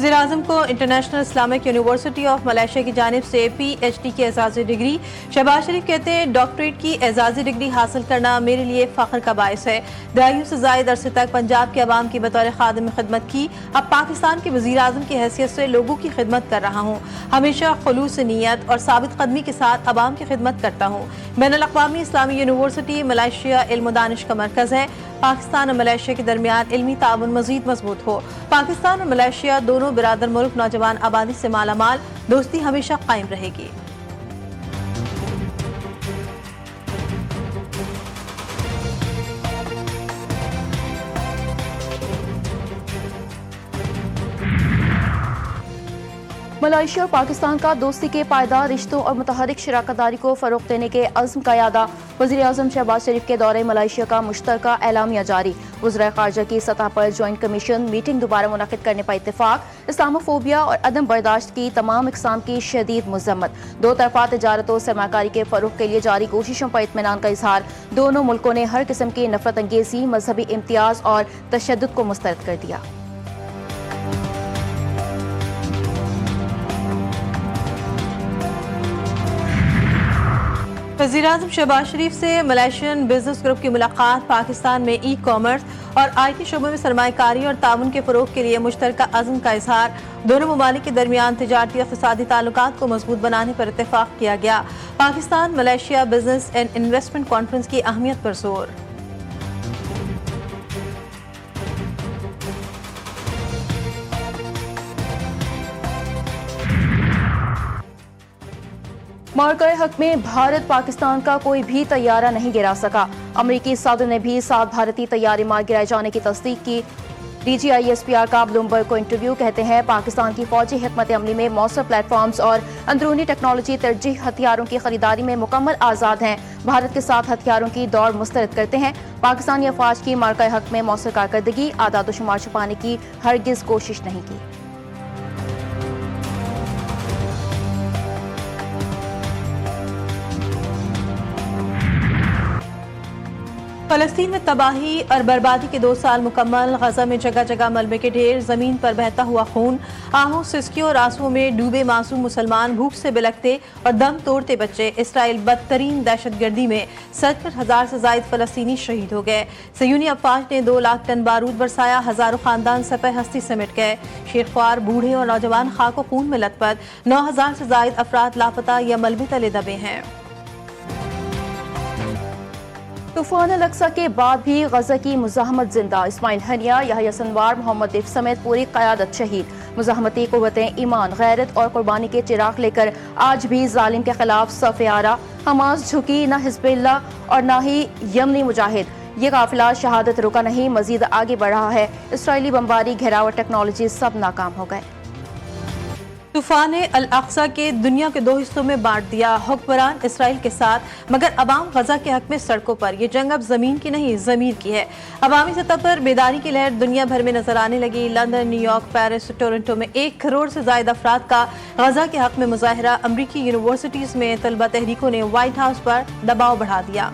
वज़ीर-ए-आज़म को international Islamic university of Malaysia की जानिब से PhD की एजाज़ी डिग्री। शहबाज शरीफ कहते हैं, डॉक्टरेट की एजाज़ी डिग्री हासिल करना मेरे लिए फ़ख्र का बायस है। दहाइयों से ज़ायद अरसे तक पंजाब के अवाम की बतौर खादिम खिदमत की। अब पाकिस्तान के वज़ीर-ए-आज़म की हैसियत से लोगों की खिदमत कर रहा हूँ। हमेशा खुलूस नीयत और साबित कदमी के साथ अवाम की खिदमत करता हूँ। बैनुल अक़वामी इस्लामी यूनिवर्सिटी मलेशिया इल्म व दानिश का मरकज़ है। पाकिस्तान और मलेशिया के दरमियान इल्मी ताउन मज़ीद मजबूत हो। पाकिस्तान और मलेशिया दोनों बिरादर मुल्क नौजवान आबादी से मालामाल, दोस्ती हमेशा कायम रहेगी। मलेशिया और पाकिस्तान का दोस्ती के पायदार रिश्तों और मुतहरिक शराकतदारी को फ़रोग़ देने के अज़्म का यादा। वज़ीर-ए-आज़म शहबाज शरीफ के दौरे मलेशिया का मुश्तरका एलामिया जारी। वज़राए ख़ारजा की सतह पर जॉइंट कमीशन मीटिंग दोबारा मुनक़िद करने पर इत्तेफ़ाक़। इस्लामोफोबिया और अदम बर्दाश्त की तमाम इक़साम की शदीद मज़म्मत। दो तरफ़ा तिजारत और सरमाकारी के फ़रोग़ के लिए जारी कोशिशों पर इत्मीनान का इज़हार। दोनों मुल्कों ने हर किस्म की नफ़रत अंगेज़ी, मजहबी इम्तियाज़ और तशद्दुद को मुस्तरद कर दिया। वज़ीर-ए-आज़म शहबाज शरीफ से मलेशियन बिजनेस ग्रुप की मुलाकात। पाकिस्तान में ई कॉमर्स और IT शोबे में सरमायाकारी और ताउन के फ़रोग़ के लिए मुश्तरका अज़्म का इज़हार। दोनों ममालिक के दरमियान तिजारती इक़्तिसादी ताल्लुकात को मजबूत बनाने पर इत्तेफ़ाक़ किया गया। Pakistan Malaysia business and investment conference की अहमियत पर जोर। मार्का हक में भारत पाकिस्तान का कोई भी तैयारा नहीं गिरा सका। अमरीकी सदर ने भी 7 भारतीय तैयारी मार गिराए जाने की तस्दीक की। DGISPR का ब्लूमबर्ग को इंटरव्यू। कहते हैं, पाकिस्तान की फौजी हिकमत अमली में मौसर प्लेटफॉर्म्स और अंदरूनी टेक्नोलॉजी तरजीह हथियारों की खरीदारी में मुकम्मल आज़ाद हैं। भारत के साथ हथियारों की दौड़ मुस्तरद करते हैं। पाकिस्तानी अफवाज की मार्का हक में मौसर कारकर्दगी, आदाद शुमार छुपाने की हरगिज कोशिश नहीं की। फ़लस्तीन में तबाही और बर्बादी के 2 साल मुकम्मल। गजा में जगह जगह मलबे के ढेर, जमीन पर बहता हुआ खून, आहों, सिसकियों और आंसुओं में डूबे मासूम मुसलमान, भूख से बिलखते और दम तोड़ते बच्चे। इसराइल बदतरीन दहशतगर्दी में 70,000 से ज़ायद फ़लस्तीनी शहीद हो गए। सयूनी अफवाज ने 2 लाख टन बारूद बरसाया। हज़ारों खानदान सफ़े हस्ती से मिट गए। शेखवार, बूढ़े और नौजवान खाक व खून में लथपथ। 9,000 से ज़ायद अफराद लापता या मलबे तले दबे हैं। तूफान अल-अक्सा के बाद भी गजा की मुज़ाहमत जिंदा। Ismail Haniyeh, Yahya Sinwar, Mohammed Deif समेत पूरी क़यादत शहीद। मुज़ाहमती क़ुव्वतें ईमान, गैरत और कुर्बानी के चिराग लेकर आज भी जालिम के खिलाफ सफ़े आरा। हमास झुकी, न हिज़्बुल्लाह और न ही यमनी मुजाहिद। ये काफिला शहादत रुका नहीं, मजीद आगे बढ़ रहा है। इसराइली बमबारी, घेराव और टेक्नोलॉजी सब नाकाम हो गए। तूफान अल-अक्सा के दुनिया के 2 हिस्सों में बांट दिया। हुक्मरान इसराइल के साथ, मगर अवाम गजा के हक में सड़कों पर। ये जंग अब जमीन की नहीं, ज़मीर की है। अवामी सतह पर बेदारी की लहर दुनिया भर में नजर आने लगी। लंदन, न्यूयॉर्क, पेरिस, टोरंटो में 1 करोड़ से ज्यादा अफराद का गजा के हक में मुजाहरा। अमरीकी यूनिवर्सिटीज में तलबा तहरीकों ने व्हाइट हाउस पर दबाव बढ़ा दिया।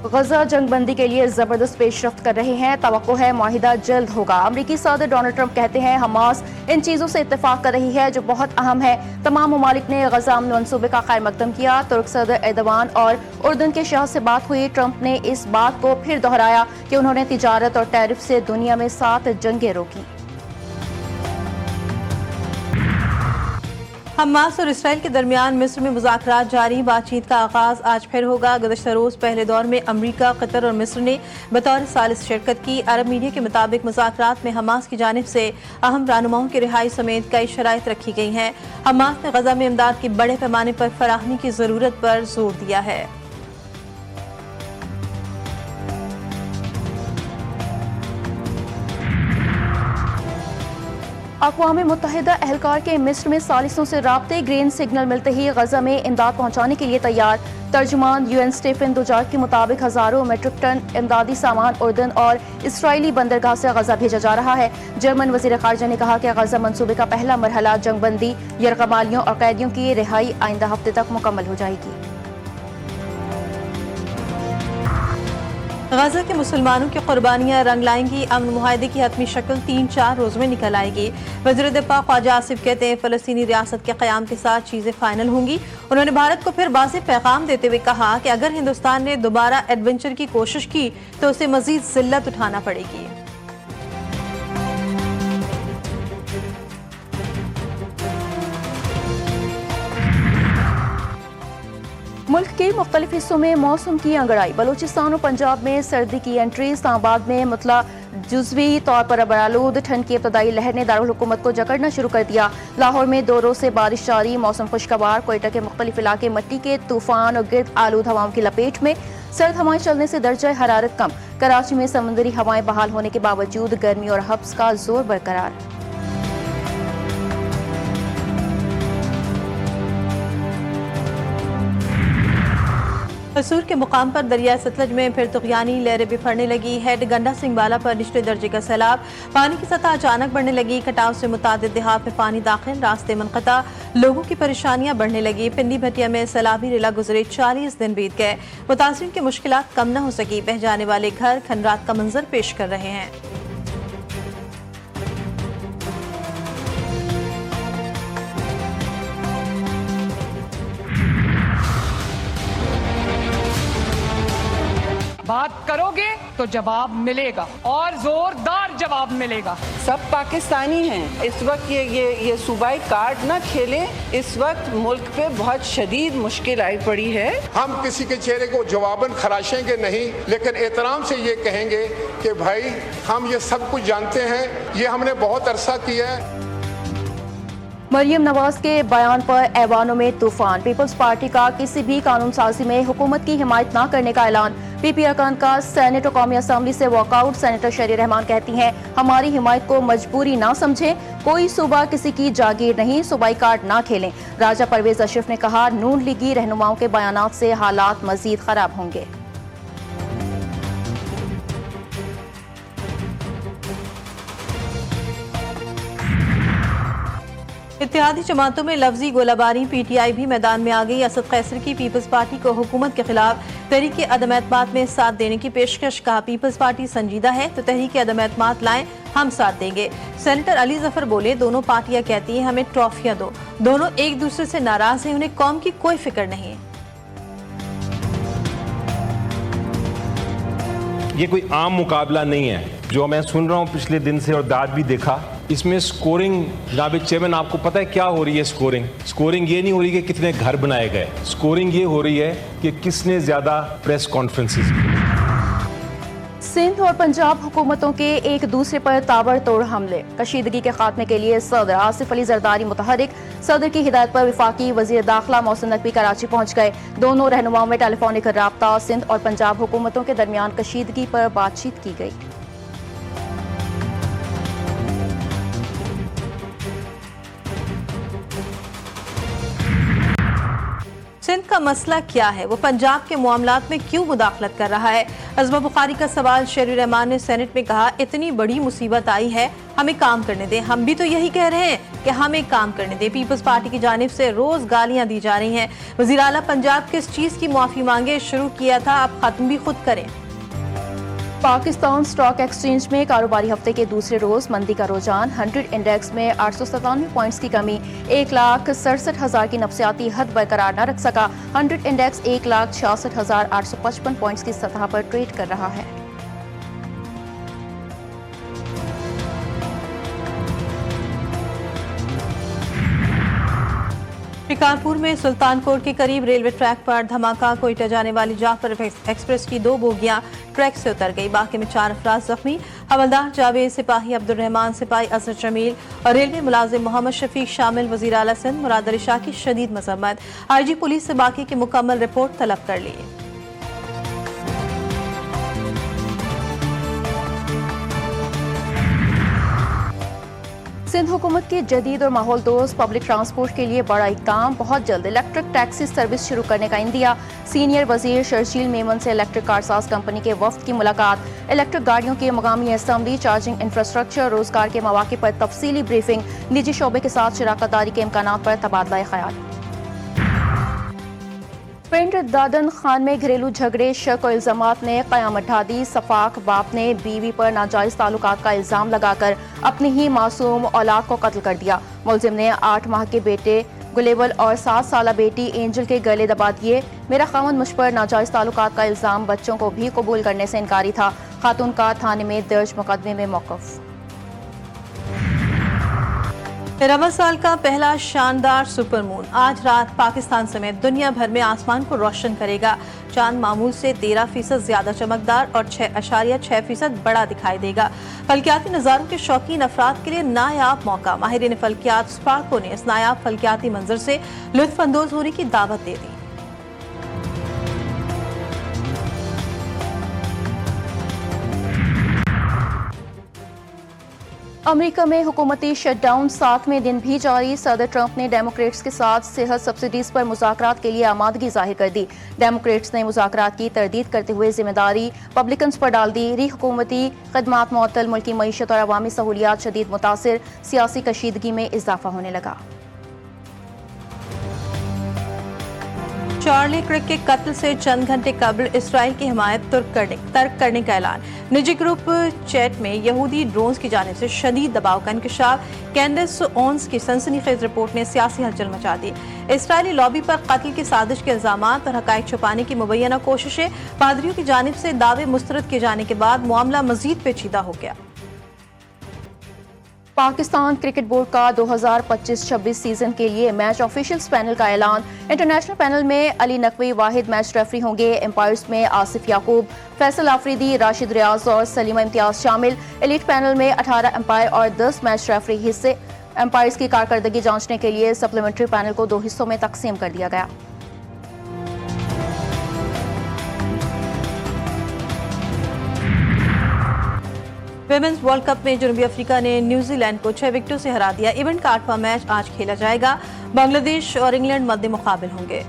गजा जंगबंदी के लिए जबरदस्त पेशरफ्त कर रहे हैं। तवक्को है मुआहिदा जल्द होगा। अमरीकी सदर डोनाल्ड ट्रंप कहते हैं, हमास इन चीज़ों से इत्तेफाक कर रही है जो बहुत अहम है। तमाम ममालिक ने गजा अमन मंसूबे का खैर मकदम किया। तुर्क सदर एर्दोगान और उर्दन के शाह से बात हुई। ट्रंप ने इस बात को फिर दोहराया कि उन्होंने तिजारत और टैरिफ से दुनिया में 7 जंगें रोकी। हमास और इसराइल के दरमियान मिस्र में मुज़ाकरात जारी। बातचीत का आगाज आज फिर होगा। गुज़श्ता रोज़ पहले दौर में अमरीका, कतर और मिस्र ने बतौर सालिस शिरकत की। अरब मीडिया के मुताबिक मुज़ाकरात में हमास की जानिब से अहम रहनुमाओं की रिहाई समेत कई शराइत रखी गई हैं। हमास ने गजा में इमदाद की बड़े पैमाने पर फराहमी की ज़रूरत पर जोर दिया है। अक़वाम मुत्तहिदा एहलकार के मिस्र में सालिसों से राब्ते। ग्रीन सिग्नल मिलते ही गजा में इमदाद पहुँचाने के लिए तैयार। तर्जुमान UN स्टीफन दुजार्ट के मुताबिक हज़ारों मेट्रिक टन इमदादी सामान उर्दन और इसराइली बंदरगाह से गजा भेजा जा रहा है। जर्मन वज़ीर ख़ारजा ने कहा कि गजा मनसूबे का पहला मरहला जंगबंदी, यरगमालियों और कैदियों की रिहाई आइंदा हफ्ते तक मुकम्मल हो जाएगी। गजा के मुसलमानों की कुर्बानियां रंग लाएंगी। अमन मुआहदे की हतमी शक्ल 3-4 रोज में निकल आएगी। वज़ीर दिफा ख्वाजा आसिफ कहते हैं फलस्तीनी रियासत के क़याम के साथ चीजें फाइनल होंगी। उन्होंने भारत को फिर वाज़ेह पैगाम देते हुए कहा कि अगर हिंदुस्तान ने दोबारा एडवेंचर की कोशिश की तो उसे मजीद जिल्लत उठाना पड़ेगी। मुल्क के मुख्तलिफ हिस्सों में मौसम की अंगड़ाई। बलूचिस्तान और पंजाब में सर्दी की एंट्री। इस्लामाबाद में मुतला जुज़वी तौर पर बरालूद ठंड की इब्तदाई लहर ने दारुल हुकूमत को जकड़ना शुरू कर दिया। लाहौर में 2 रोज से बारिश जारी, मौसम खुशगवार। कोयटा के मुख्तलिफ इलाके मिट्टी के तूफान और गिर्द आलूद हवाओं की लपेट में। सर्द हवाएं चलने से दर्जा हरारत कम। कराची में समुद्री हवाएं बहाल होने के बावजूद गर्मी और हब्स का जोर बरकरार। कसूर के मुकाम पर दरिया सतलज में फिर तुगयानी लहरें बिफरने लगी। हेड गंडा सिंहबाला पर निचले दर्जे का सैलाब। पानी की सतह अचानक बढ़ने लगी। कटाव से मुतादिद देहात में पानी दाखिल, रास्ते मुनक़ता। लोगों की परेशानियां बढ़ने लगी। पिंडी भटिया में सैलाबी रिला गुजरे 40 दिन बीत गए। मुतासिरीन की मुश्किलात कम न हो सकी। बह जाने वाले घर खंडरात का मंजर पेश कर रहे हैं। बात करोगे तो जवाब मिलेगा और जोरदार जवाब मिलेगा। सब पाकिस्तानी हैं। इस वक्त ये सूबाई कार्ड ना खेलें। इस वक्त मुल्क पे बहुत शदीद मुश्किल आई पड़ी है। हम किसी के चेहरे को जवाबन खराशेंगे नहीं, लेकिन एहतराम से ये कहेंगे कि भाई हम ये सब कुछ जानते हैं, ये हमने बहुत अरसा किया है। मरियम नवाज के बयान पर ऐवानों में तूफान। पीपल्स पार्टी का किसी भी कानून साजी में हुकूमत की हिमायत न करने का ऐलान। पीपी अरकान का सेनेट और कौमी असम्बली से वॉकआउट। सेनेटर शरीर रहमान कहती हैं हमारी हिमायत को मजबूरी ना समझें, कोई सूबा किसी की जागीर नहीं, सूबाई कार्ड ना खेलें। राजा परवेज अशरफ ने कहा नून लीगी रहनुमाओं के बयानात से हालात मजीद खराब होंगे। इत्तेहादी जमातों में लफ्जी गोलाबारी। पीटीआई भी मैदान में आ गई। असद कैसर की पीपल्स पार्टी को हुकूमत के खिलाफ तहरीक अदम एतमाद में साथ देने की पेशकश। कहा पीपल्स पार्टी संजीदा है तो तहरीक अदम एतमाद लाएं, हम साथ देंगे। सेनेटर अली जफर बोले दोनों पार्टियां कहती हैं हमें ट्रॉफियां दो। दोनों एक दूसरे से नाराज हैं, उन्हें कौम की कोई फिक्र नहीं है। ये कोई आम मुकाबला नहीं है जो मैं सुन रहा हूँ पिछले दिन से और दाद भी देखा। इसमें स्कोरिंग जनाब चेयरमैन आपको पता है क्या हो रही है? स्कोरिंग ये नहीं हो रही कि कितने घर बनाए गए। स्कोरिंग ये हो रही है कि किसने ज्यादा प्रेस कॉन्फ्रेंसेस। सिंध और पंजाब हुकूमतों के एक दूसरे पर ताबड़तोड़ हमले। कशीदगी के खात्मे के लिए सदर आसिफ अली जरदारी मुतहरिक। सदर की हिदायत पर वफाकी वजीर दाखिला मोहसिन नकवी कराची पहुंच गए। दोनों रहनुमाओं में टेलीफोनिक राब्ता। सिंध और पंजाब हुकूमतों के दरमियान कशीदगी पर बातचीत की गई। सिंध का मसला क्या है? वो पंजाब के मामलात में क्यों मुदाखलत कर रहा है? अज़मा बुखारी का सवाल। शरीर रहमान ने सेनेट में कहा इतनी बड़ी मुसीबत आई है, हमें काम करने दें। हम भी तो यही कह रहे हैं कि हमें काम करने दें। पीपल्स पार्टी की जानिब से रोज गालियां दी जा रही हैं। वज़ीर आला पंजाब किस चीज की माफी मांगे? शुरू किया था, अब खत्म भी खुद करें। पाकिस्तान स्टॉक एक्सचेंज में कारोबारी हफ्ते के दूसरे रोज मंदी का रुझान। 100 इंडेक्स में 897 पॉइंट्स की कमी। 1,67,000 की नफसियाती हद बरकरार न रख सका। 100 इंडेक्स 1,66,855 पॉइंट्स की सतह पर ट्रेड कर रहा है। शिकारपुर में सुल्तानकोट के करीब रेलवे ट्रैक पर धमाका। कोयटा जाने वाली जाफर एक्सप्रेस की 2 बोगियां ट्रैक से उतर गई। बाकी में 4 अफराद जख्मी। हवलदार जावेद, सिपाही अब्दुल रहमान, सिपाही असद जमील और रेलवे मुलाजिम मोहम्मद शफीक शामिल। वज़ीर आला सिंध मुराद अली शाह की शदीद मजम्मत। IG पुलिस से बाकी की मुकम्मल रिपोर्ट तलब कर ली। सिंध हुकूमत की जदीद और माहौल दोस्त पब्लिक ट्रांसपोर्ट के लिए बड़ा इक़दाम। बहुत जल्द इलेक्ट्रिक टैक्सी सर्विस शुरू करने का इंदिया। सीनियर वजीर शर्जील मेमन से इलेक्ट्रिक कारसाज कंपनी के वफ्द की मुलाकात। इलेक्ट्रिक गाड़ियों की मकामी असम्बली, चार्जिंग इंफ्रास्ट्रक्चर, रोजगार के मौके पर तफसीली ब्रीफिंग। निजी शोबे के साथ शराकत दारी के इम्कानात पर तबादला ख्याल। पिंड दादन खान में घरेलू झगड़े, शक और इल्जामात ने क़यामत ढा दी। सफाक बाप ने बीवी पर नाजायज ताल्लुकात का इल्जाम लगाकर अपनी ही मासूम औलाद को कत्ल कर दिया। मुलजिम ने 8 माह के बेटे गुलेबल और 7 साला बेटी एंजल के गले दबा दिए। मेरा खामन मुझ पर नाजायज ताल्लुकात का इल्जाम बच्चों को भी कबूल करने से इनकारी था। खातून का थाने में दर्ज मुकदमे में मौक़िफ़। रमज़ान साल का पहला शानदार सुपरमून आज रात पाकिस्तान समेत दुनिया भर में आसमान को रोशन करेगा। चांद मामूल से 13% ज्यादा चमकदार और 6.6% बड़ा दिखाई देगा। फल्कियाती नज़ारों के शौकीन अफराद के लिए नायाब मौका। माहिरीन फल्कियात स्पार्को ने इस नायाब फल्कियाती मंजर से लुत्फ अंदोज होने की दावत दे दी। अमेरिका में हुकूमती शटडाउन 7वें दिन भी जारी। सदर ट्रंप ने डेमोक्रेट्स के साथ सेहत सब्सिडीज पर मुज़ाकरात के लिए आमादगी जाहिर कर दी। डेमोक्रेट्स ने मुज़ाकरात की तरदीद करते हुए जिम्मेदारी पब्लिकन्स पर डाल दी। री हुकूमती खदमात मुअत्तल, मुल्की मईशत और अवामी सहूलियात शदीद मुतासिर, सियासी कशीदगी में इजाफा होने लगा। चार्ली क्रिक के कत्ल से चंद घंटे कबल इसराइल की हिमायत तर्क करने का ऐलान। निजी ग्रुप चैट में यहूदी ड्रोन्स की जानिब से शदीद दबाव का इंकशाफ। कैंडेस ओन्स की सनसनीखेज रिपोर्ट ने सियासी हलचल मचा दी। इसराइली लॉबी पर कत्ल की साजिश के इल्जामात और हकायक छुपाने की मुबैना कोशिशें। पादरियों की जानिब से दावे मुस्तरद किए जाने के बाद मामला मजीद पेचीदा हो गया। पाकिस्तान क्रिकेट बोर्ड का 2025-26 सीजन के लिए मैच ऑफिशियल्स पैनल का ऐलान। इंटरनेशनल पैनल में अली नकवी वाहिद मैच रेफरी होंगे। एम्पायर्स में आसिफ याकूब, फैसल आफरीदी, राशिद रियाज और सलीमा इम्तियाज शामिल। एलीट पैनल में 18 एम्पायर और 10 मैच रेफरी हिस्से। एम्पायर्स की कारकर्दगी जांचने के लिए सप्लीमेंट्री पैनल को 2 हिस्सों में तकसीम कर दिया गया। विमेंस वर्ल्ड कप में जनूबी अफ्रीका ने न्यूजीलैंड को 6 विकेटों से हरा दिया। इवेंट का 8वां मैच आज खेला जाएगा। बांग्लादेश और इंग्लैंड मध्य मुकाबिल होंगे।